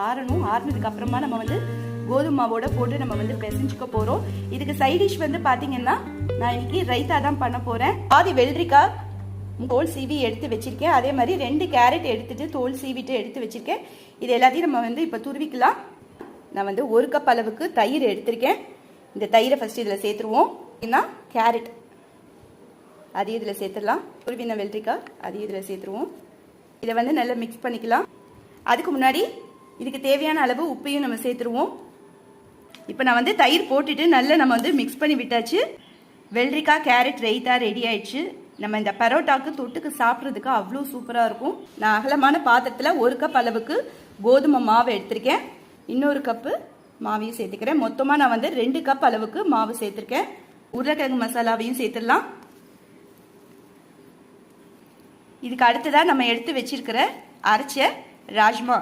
ஆறணும். ஆறுனதுக்கு அப்புறமா நம்ம வந்து கோதுமை மாவோட போட்டு நம்ம வந்து பிசைஞ்சுக்க போறோம். இதுக்கு சைட் டிஷ் வந்து பாத்தீங்கன்னா நான் இன்னைக்கு ரைத்தா தான் பண்ண போறேன். பாதி வெள்ளரிக்காய் தோல் சீவி எடுத்து வச்சிருக்கேன். அதே மாதிரி 2 கேரட் எடுத்துட்டு தோல் சீவிட்டு எடுத்து வச்சிருக்கேன். இது எல்லாத்தையும் நம்ம வந்து இப்போ துருவிக்கலாம். நான் வந்து 1 கப் அளவுக்கு தயிர் எடுத்திருக்கேன். இந்த தயிரை ஃபர்ஸ்ட் இதில் சேர்த்துருவோம். கேரட் அதையும் இதில் சேர்த்துடலாம். துருவின வெள்ளரிக்காய் அதையும் இதில் சேர்த்துருவோம். இதை வந்து நல்லா மிக்ஸ் பண்ணிக்கலாம். அதுக்கு முன்னாடி இதுக்கு தேவையான அளவு உப்பையும் நம்ம சேர்த்துருவோம். இப்போ நான் வந்து தயிர் போட்டுட்டு நல்லா நம்ம வந்து மிக்ஸ் பண்ணி விட்டாச்சு. வெள்ளரிக்காய் கேரட் ரைத்தா ரெடி ஆயிடுச்சு. நம்ம இந்த பரோட்டாக்கு தொட்டுக்கு சாப்பிட்றதுக்கு அவ்வளோ சூப்பராக இருக்கும். நான் அகலமான பாத்திரத்தில் 1 கப் அளவுக்கு கோதுமை மாவு எடுத்திருக்கேன். இன்னொரு கப்பு மாவையும் சேர்த்துக்கிறேன். மொத்தமாக நான் வந்து 2 கப் அளவுக்கு மாவு சேர்த்துருக்கேன். உருளைக்கிழங்கு மசாலாவையும் சேர்த்துடலாம். இதுக்கு அடுத்ததாக நம்ம எடுத்து வச்சிருக்கிற அரைச்ச ராஜ்மா